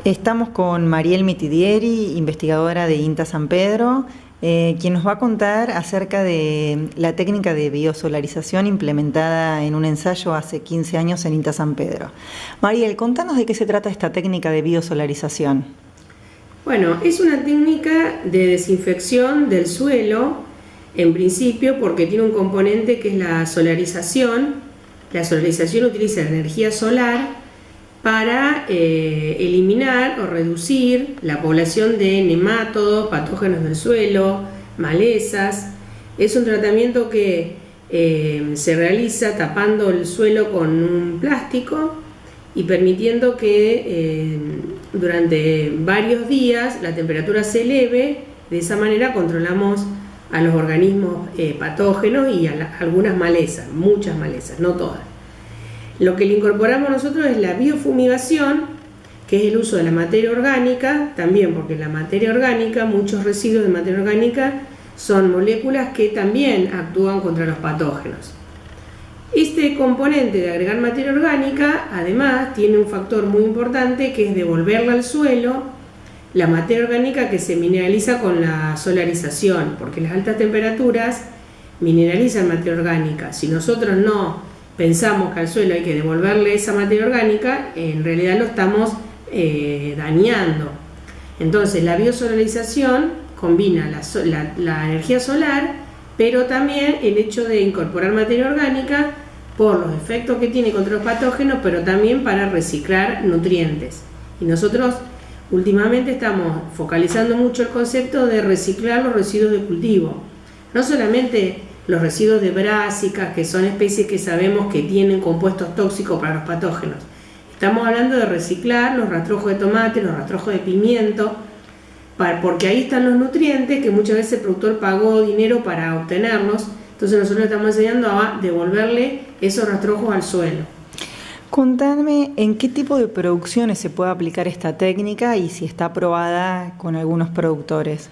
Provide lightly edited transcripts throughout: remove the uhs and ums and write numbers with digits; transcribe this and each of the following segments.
Estamos con Mariel Mitidieri, investigadora de INTA San Pedro, quien nos va a contar acerca de la técnica de biosolarización implementada en un ensayo hace 15 años en INTA San Pedro. Mariel, contanos de qué se trata esta técnica de biosolarización. Bueno, es una técnica de desinfección del suelo, en principio porque tiene un componente que es la solarización. La solarización utiliza la energía solar para eliminar o reducir la población de nemátodos, patógenos del suelo, malezas. Es un tratamiento que se realiza tapando el suelo con un plástico y permitiendo que durante varios días la temperatura se eleve. De esa manera controlamos a los organismos patógenos y a algunas malezas, muchas malezas, no todas. Lo que le incorporamos nosotros es la biofumigación, que es el uso de la materia orgánica, también porque la materia orgánica, muchos residuos de materia orgánica son moléculas que también actúan contra los patógenos. Este componente de agregar materia orgánica, además, tiene un factor muy importante que es devolverla al suelo la materia orgánica que se mineraliza con la solarización, porque las altas temperaturas mineralizan materia orgánica. Si nosotros no pensamos que al suelo hay que devolverle esa materia orgánica, en realidad lo estamos dañando. Entonces la biosolarización combina la energía solar, pero también el hecho de incorporar materia orgánica por los efectos que tiene contra los patógenos, pero también para reciclar nutrientes. Y nosotros últimamente estamos focalizando mucho el concepto de reciclar los residuos de cultivo, no solamente los residuos de brásicas, que son especies que sabemos que tienen compuestos tóxicos para los patógenos. Estamos hablando de reciclar los rastrojos de tomate, los rastrojos de pimiento, porque ahí están los nutrientes que muchas veces el productor pagó dinero para obtenerlos. Entonces nosotros estamos enseñando a devolverle esos rastrojos al suelo. Contadme en qué tipo de producciones se puede aplicar esta técnica y si está aprobada con algunos productores.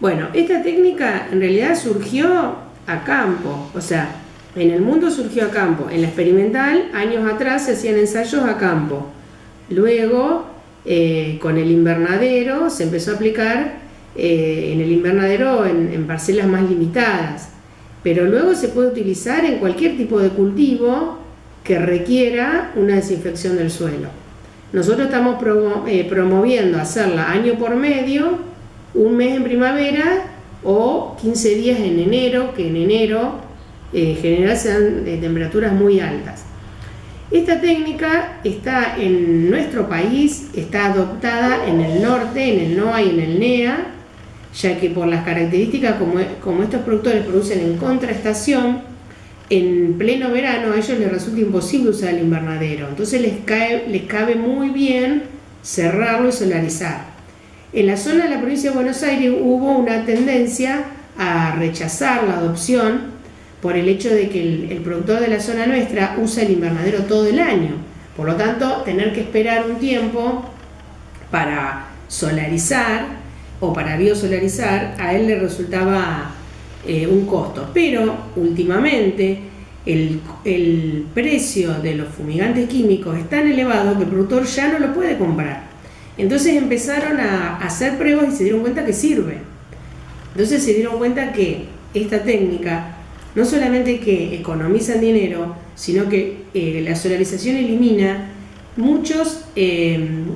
Bueno, esta técnica en realidad surgió a campo, o sea, en el mundo surgió a campo. En la experimental, años atrás se hacían ensayos a campo. Luego, con el invernadero, se empezó a aplicar en el invernadero en parcelas más limitadas. Pero luego se puede utilizar en cualquier tipo de cultivo que requiera una desinfección del suelo. Nosotros estamos promoviendo hacerla año por medio, un mes en primavera o 15 días en enero, que en enero en general se dan temperaturas muy altas. Esta técnica está en nuestro país, está adoptada en el norte, en el NOA y en el NEA, ya que por las características como estos productores producen en contraestación, en pleno verano a ellos les resulta imposible usar el invernadero, entonces les cabe muy bien cerrarlo y solarizar. En la zona de la provincia de Buenos Aires hubo una tendencia a rechazar la adopción por el hecho de que el productor de la zona nuestra usa el invernadero todo el año. Por lo tanto, tener que esperar un tiempo para solarizar o para biosolarizar, a él le resultaba un costo. Pero últimamente el precio de los fumigantes químicos es tan elevado que el productor ya no lo puede comprar. Entonces empezaron a hacer pruebas y se dieron cuenta que sirve. Entonces se dieron cuenta que esta técnica no solamente que economizan dinero, sino que la solarización elimina muchas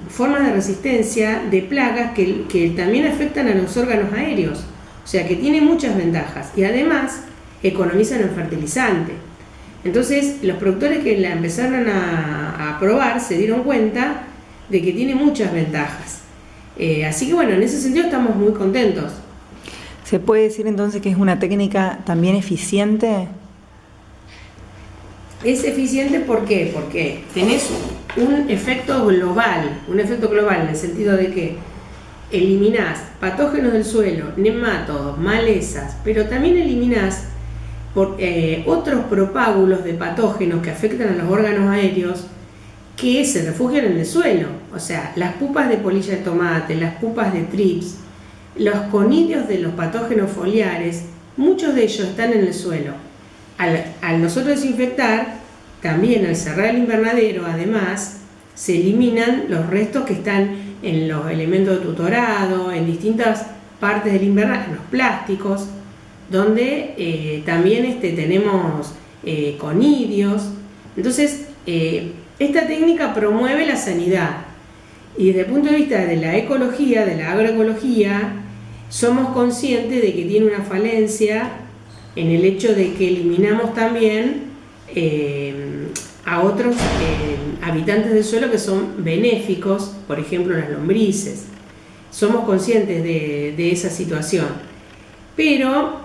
formas de resistencia de plagas que también afectan a los órganos aéreos. O sea que tiene muchas ventajas y además economizan en fertilizante. Entonces los productores que la empezaron a probar se dieron cuenta de que tiene muchas ventajas. Así que bueno, en ese sentido estamos muy contentos. ¿Se puede decir entonces que es una técnica también eficiente? Es eficiente, ¿por qué? Porque tenés un efecto global en el sentido de que eliminás patógenos del suelo, nemátodos, malezas, pero también eliminás otros propágulos de patógenos que afectan a los órganos aéreos que se refugian en el suelo, o sea, las pupas de polilla de tomate, las pupas de trips, los conidios de los patógenos foliares, muchos de ellos están en el suelo. Al nosotros desinfectar, también al cerrar el invernadero, además, se eliminan los restos que están en los elementos de tutorado, en distintas partes del invernadero, en los plásticos, donde también tenemos conidios. Entonces, esta técnica promueve la sanidad, y desde el punto de vista de la ecología, de la agroecología, somos conscientes de que tiene una falencia en el hecho de que eliminamos también a otros habitantes del suelo que son benéficos, por ejemplo las lombrices. Somos conscientes de esa situación, pero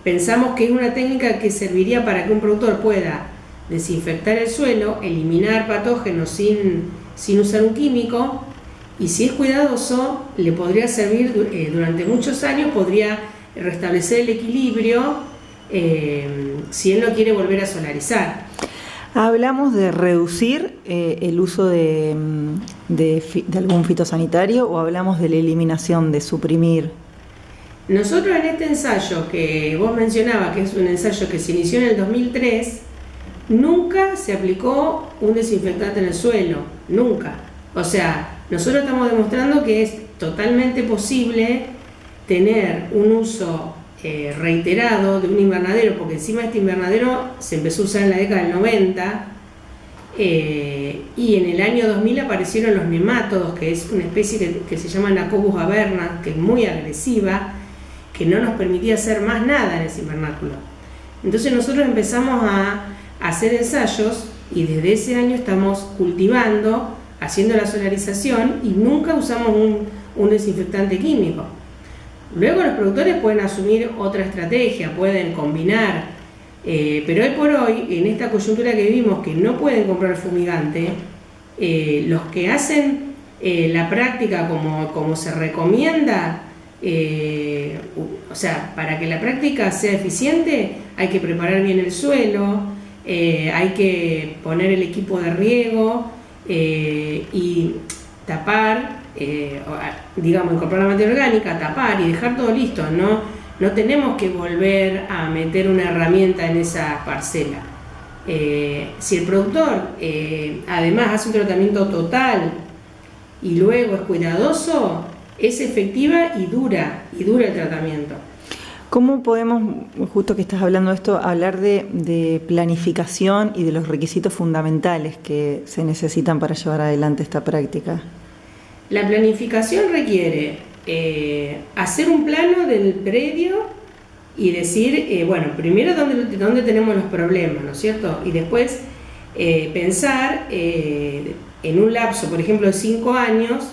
pensamos que es una técnica que serviría para que un productor pueda desinfectar el suelo, eliminar patógenos sin usar un químico, y si es cuidadoso le podría servir durante muchos años, podría restablecer el equilibrio si él no quiere volver a solarizar. ¿Hablamos de reducir el uso de algún fitosanitario o hablamos de la eliminación, de suprimir? Nosotros en este ensayo que vos mencionabas, que es un ensayo que se inició en el 2003, nunca se aplicó un desinfectante en el suelo, nunca. O sea, nosotros estamos demostrando que es totalmente posible tener un uso reiterado de un invernadero, porque encima este invernadero se empezó a usar en la década del 90, y en el año 2000 aparecieron los nemátodos, que es una especie que se llama Nacobus averna, que es muy agresiva, que no nos permitía hacer más nada en ese invernáculo. Entonces nosotros empezamos a hacer ensayos, y desde ese año estamos cultivando, haciendo la solarización, y nunca usamos un desinfectante químico. Luego los productores pueden asumir otra estrategia, pueden combinar, pero hoy por hoy, en esta coyuntura que vivimos, que no pueden comprar fumigante, los que hacen la práctica como se recomienda, o sea, para que la práctica sea eficiente hay que preparar bien el suelo, hay que poner el equipo de riego y tapar, digamos, incorporar la materia orgánica, tapar y dejar todo listo. No tenemos que volver a meter una herramienta en esa parcela. Si el productor además hace un tratamiento total y luego es cuidadoso, es efectiva y dura el tratamiento. ¿Cómo podemos, justo que estás hablando de esto, hablar de planificación y de los requisitos fundamentales que se necesitan para llevar adelante esta práctica? La planificación requiere hacer un plano del predio y decir, bueno, primero dónde tenemos los problemas, ¿no es cierto? Y después pensar en un lapso, por ejemplo, de 5 años,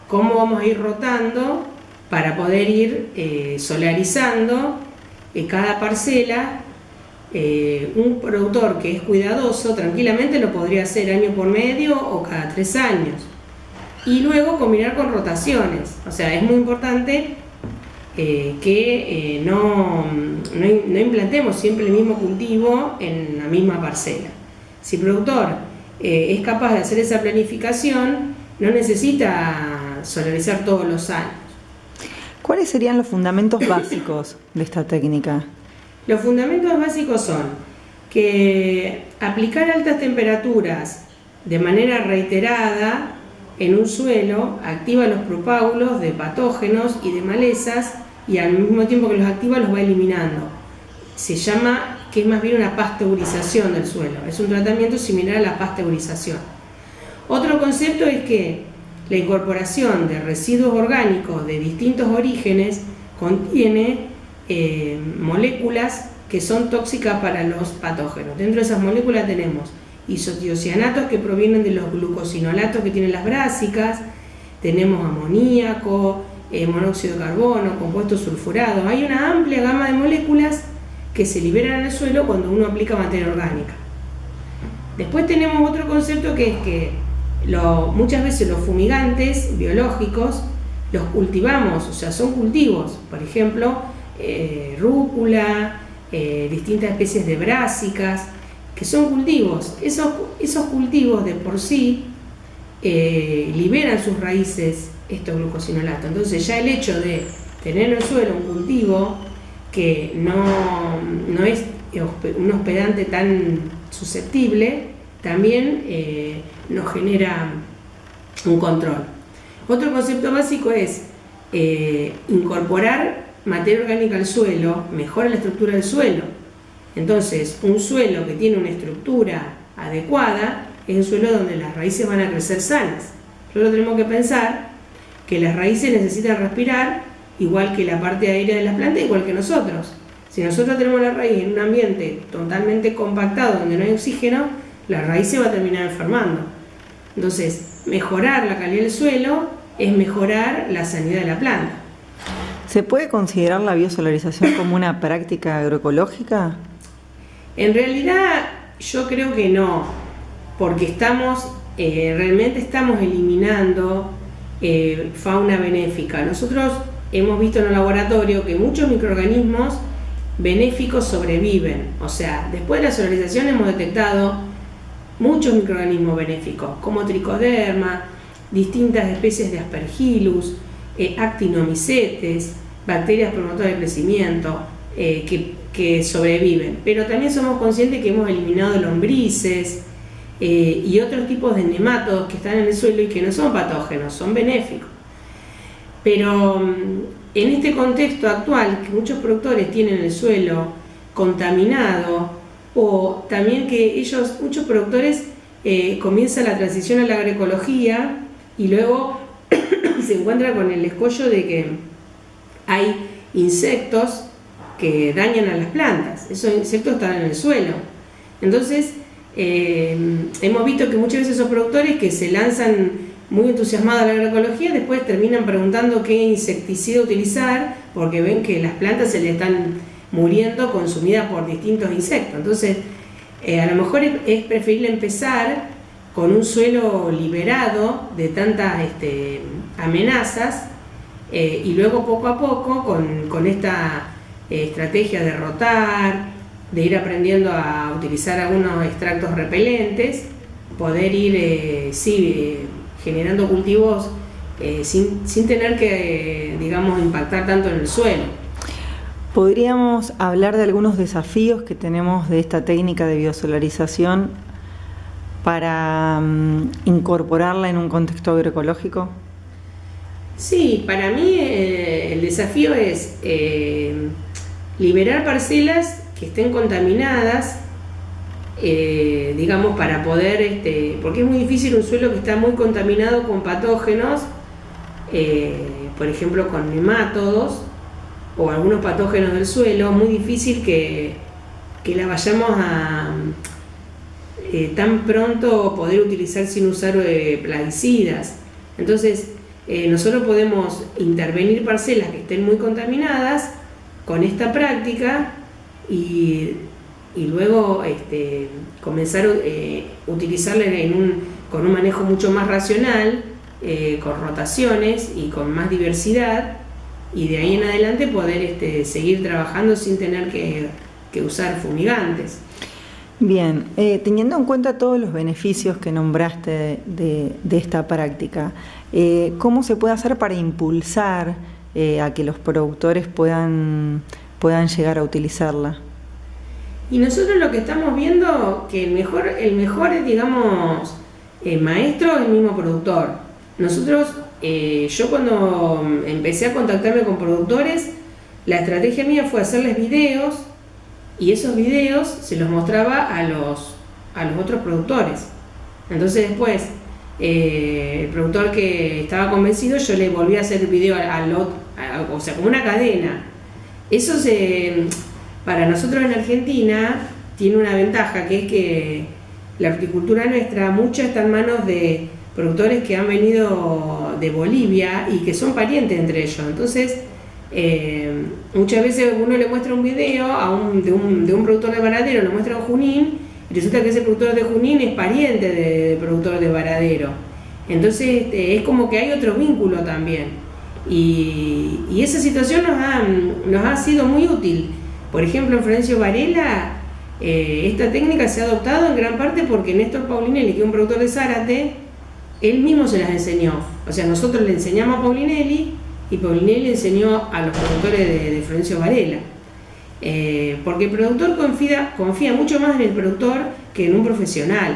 cómo vamos a ir rotando para poder ir solarizando cada parcela. Un productor que es cuidadoso tranquilamente lo podría hacer año por medio o cada 3 años. Y luego combinar con rotaciones. O sea, es muy importante que no implantemos siempre el mismo cultivo en la misma parcela. Si el productor es capaz de hacer esa planificación, no necesita solarizar todos los años. ¿Cuáles serían los fundamentos básicos de esta técnica? Los fundamentos básicos son que aplicar altas temperaturas de manera reiterada en un suelo activa los propágulos de patógenos y de malezas, y al mismo tiempo que los activa los va eliminando. Se llama, que es más bien una pasteurización del suelo, es un tratamiento similar a la pasteurización. Otro concepto es que la incorporación de residuos orgánicos de distintos orígenes contiene moléculas que son tóxicas para los patógenos. Dentro de esas moléculas tenemos isotiocianatos que provienen de los glucosinolatos que tienen las brásicas, tenemos amoníaco, monóxido de carbono, compuestos sulfurados. Hay una amplia gama de moléculas que se liberan en el suelo cuando uno aplica materia orgánica. Después tenemos otro concepto que es que muchas veces los fumigantes biológicos los cultivamos, o sea, son cultivos, por ejemplo, rúcula, distintas especies de brásicas, que son cultivos. Esos cultivos de por sí liberan sus raíces estos glucosinolatos. Entonces ya el hecho de tener en el suelo un cultivo que no es un hospedante tan susceptible, también nos genera un control. Otro concepto básico es incorporar materia orgánica al suelo, mejora la estructura del suelo. Entonces, un suelo que tiene una estructura adecuada es un suelo donde las raíces van a crecer sanas. Solo tenemos que pensar que las raíces necesitan respirar igual que la parte aérea de las plantas, igual que nosotros. Si nosotros tenemos la raíz en un ambiente totalmente compactado donde no hay oxígeno, la raíz se va a terminar enfermando. Entonces, mejorar la calidad del suelo es mejorar la sanidad de la planta. ¿Se puede considerar la biosolarización como una práctica agroecológica? En realidad yo creo que no, porque realmente estamos eliminando fauna benéfica. Nosotros hemos visto en el laboratorio que muchos microorganismos benéficos sobreviven. O sea, después de la solarización hemos detectado muchos microorganismos benéficos, como tricoderma, distintas especies de aspergillus, actinomycetes, bacterias promotoras de crecimiento, que sobreviven. Pero también somos conscientes que hemos eliminado lombrices y otros tipos de nemátodos que están en el suelo y que no son patógenos, son benéficos. Pero en este contexto actual, que muchos productores tienen el suelo contaminado, o también que muchos productores comienzan la transición a la agroecología y luego se encuentra con el escollo de que hay insectos que dañan a las plantas. Esos insectos están en el suelo. Entonces, hemos visto que muchas veces esos productores que se lanzan muy entusiasmados a la agroecología, después terminan preguntando qué insecticida utilizar, porque ven que las plantas se le están muriendo consumidas por distintos insectos. Entonces, a lo mejor es preferible empezar con un suelo liberado de tantas amenazas y luego poco a poco con esta estrategia de rotar, de ir aprendiendo a utilizar algunos extractos repelentes, poder ir generando cultivos sin tener que, digamos, impactar tanto en el suelo. ¿Podríamos hablar de algunos desafíos que tenemos de esta técnica de biosolarización para incorporarla en un contexto agroecológico? Sí, para mí el desafío es liberar parcelas que estén contaminadas, digamos, para poder, porque es muy difícil un suelo que está muy contaminado con patógenos, por ejemplo con nemátodos o algunos patógenos del suelo, muy difícil que la vayamos a tan pronto poder utilizar sin usar plaguicidas. Entonces, nosotros podemos intervenir parcelas que estén muy contaminadas con esta práctica y luego comenzar a utilizarla con un manejo mucho más racional, con rotaciones y con más diversidad, y de ahí en adelante poder seguir trabajando sin tener que usar fumigantes. Bien, teniendo en cuenta todos los beneficios que nombraste de esta práctica, ¿cómo se puede hacer para impulsar a que los productores puedan llegar a utilizarla? Y nosotros lo que estamos viendo que el mejor digamos, maestro es el mismo productor. Nosotros, yo cuando empecé a contactarme con productores, la estrategia mía fue hacerles videos, y esos videos se los mostraba a los otros productores. Entonces después, el productor que estaba convencido, yo le volví a hacer el video o sea, como una cadena. Eso para nosotros en Argentina tiene una ventaja, que es que la horticultura nuestra, mucha está en manos de productores que han venido de Bolivia y que son parientes entre ellos. Entonces, muchas veces uno le muestra un video de un productor de Varadero, lo muestra en Junín, y resulta que ese productor de Junín es pariente de productor de Varadero. Entonces, es como que hay otro vínculo también. Y esa situación nos ha sido muy útil. Por ejemplo, en Florencio Varela, esta técnica se ha adoptado en gran parte porque Néstor Paulinelli, que es un productor de Zárate, él mismo se las enseñó. O sea, nosotros le enseñamos a Paulinelli y Paulinelli enseñó a los productores de Florencio Varela. Porque el productor confía mucho más en el productor que en un profesional.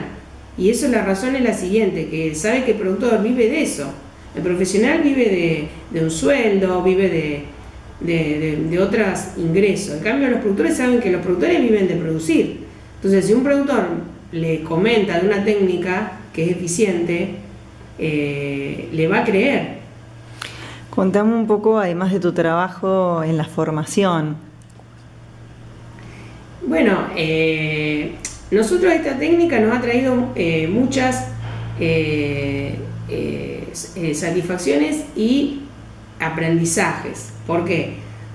Y eso, la razón es la siguiente, que sabe que el productor vive de eso. El profesional vive de un sueldo, vive de otros ingresos. En cambio, los productores saben que los productores viven de producir. Entonces, si un productor le comenta de una técnica que es eficiente, le va a creer. Contame un poco, además de tu trabajo en la formación. Bueno, nosotros esta técnica nos ha traído muchas satisfacciones y aprendizajes. ¿Por qué?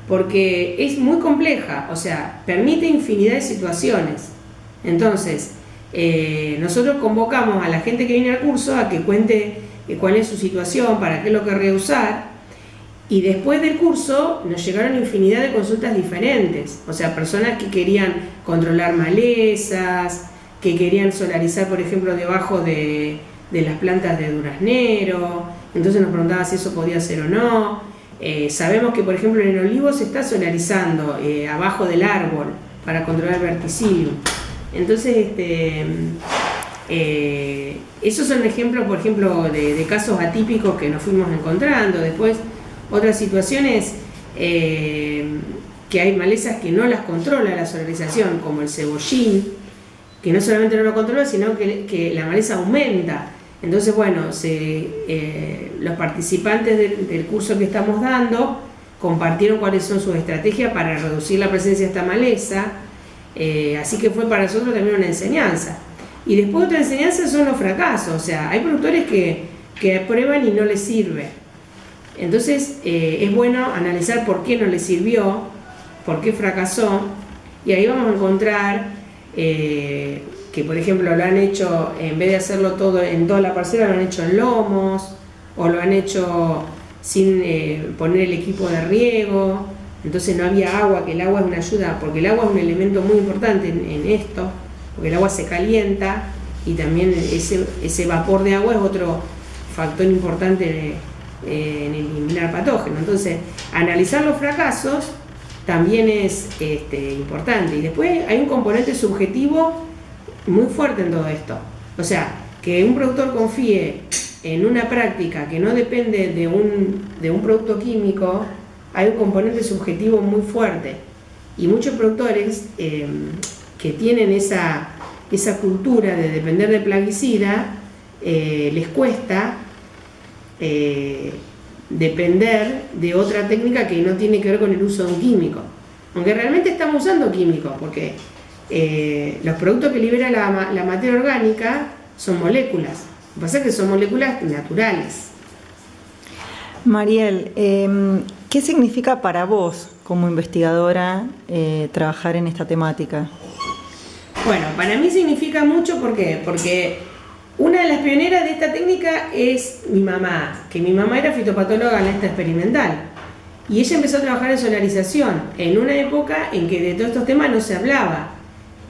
Porque es muy compleja, o sea, permite infinidad de situaciones. Entonces, nosotros convocamos a la gente que viene al curso a que cuente cuál es su situación, para qué lo querría usar, y después del curso nos llegaron infinidad de consultas diferentes, o sea, personas que querían controlar malezas, que querían solarizar, por ejemplo, debajo de las plantas de duraznero, entonces nos preguntaban si eso podía ser o no. Sabemos que, por ejemplo, en el olivo se está solarizando abajo del árbol para controlar verticillium. Entonces, esos son ejemplos, por ejemplo, de casos atípicos que nos fuimos encontrando. Después, otras situaciones que hay malezas que no las controla la solarización, como el cebollín, que no solamente no lo controla, sino que la maleza aumenta. Entonces, bueno, los participantes del curso que estamos dando compartieron cuáles son sus estrategias para reducir la presencia de esta maleza, así que fue para nosotros también una enseñanza. Y después otra enseñanza son los fracasos, o sea, hay productores que prueban y no les sirve. Entonces es bueno analizar por qué no les sirvió, por qué fracasó, y ahí vamos a encontrar que, por ejemplo, lo han hecho, en vez de hacerlo todo en toda la parcela, lo han hecho en lomos, o lo han hecho sin poner el equipo de riego, entonces no había agua, que el agua es una ayuda, porque el agua es un elemento muy importante en esto, porque el agua se calienta, y también ese vapor de agua es otro factor importante en eliminar patógenos. Entonces, analizar los fracasos también es importante. Y después hay un componente subjetivo muy fuerte en todo esto. O sea, que un productor confíe en una práctica que no depende de un producto químico, hay un componente subjetivo muy fuerte. Y muchos productores que tienen esa cultura de depender de plaguicida, les cuesta depender de otra técnica que no tiene que ver con el uso de un químico, aunque realmente estamos usando químicos, porque los productos que libera la materia orgánica son moléculas. Lo que pasa es que son moléculas naturales. Mariel, ¿qué significa para vos como investigadora trabajar en esta temática? Bueno, para mí significa mucho, ¿por qué? Porque una de las pioneras de esta técnica es mi mamá, que mi mamá era fitopatóloga en esta experimental. Y ella empezó a trabajar en solarización en una época en que de todos estos temas no se hablaba,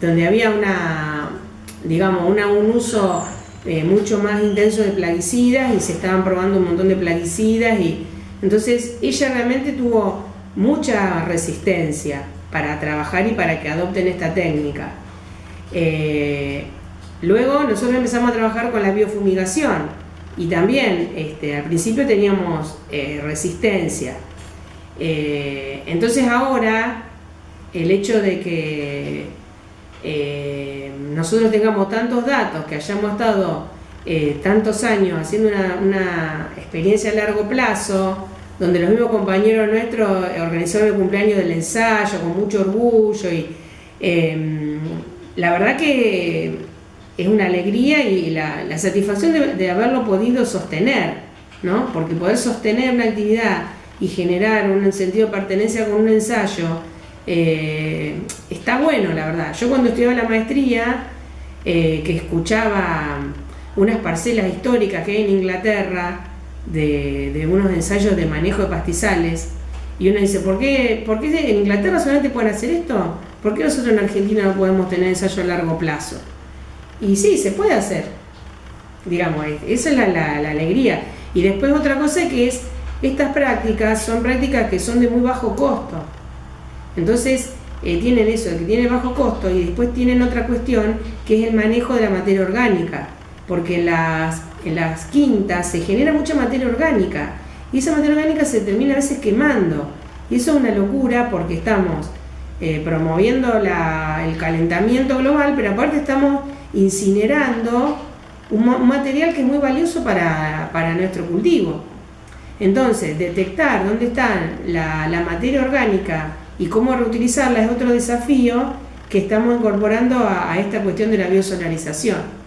donde había un uso mucho más intenso de plaguicidas, y se estaban probando un montón de plaguicidas, y entonces ella realmente tuvo mucha resistencia para trabajar y para que adopten esta técnica. Luego nosotros empezamos a trabajar con la biofumigación, y también al principio teníamos resistencia. Entonces ahora el hecho de que nosotros tengamos tantos datos, que hayamos estado tantos años haciendo una experiencia a largo plazo, donde los mismos compañeros nuestros organizaron el cumpleaños del ensayo con mucho orgullo, y la verdad que es una alegría, y la satisfacción de haberlo podido sostener, ¿no? Porque poder sostener una actividad y generar un sentido de pertenencia con un ensayo está bueno, la verdad. Yo cuando estudiaba la maestría, que escuchaba unas parcelas históricas que hay en Inglaterra de unos ensayos de manejo de pastizales, y uno dice, ¿por qué en Inglaterra solamente pueden hacer esto? ¿Por qué nosotros en Argentina no podemos tener ensayo a largo plazo? Y sí, se puede hacer, digamos, esa es la alegría. Y después otra cosa que es, estas prácticas son prácticas que son de muy bajo costo. Entonces tienen eso, que tienen bajo costo, y después tienen otra cuestión que es el manejo de la materia orgánica. porque en las quintas se genera mucha materia orgánica y esa materia orgánica se termina a veces quemando. Y eso es una locura porque estamos promoviendo el calentamiento global, pero aparte estamos incinerando un material que es muy valioso para nuestro cultivo. Entonces, detectar dónde está la materia orgánica y cómo reutilizarla es otro desafío que estamos incorporando a esta cuestión de la biosolarización.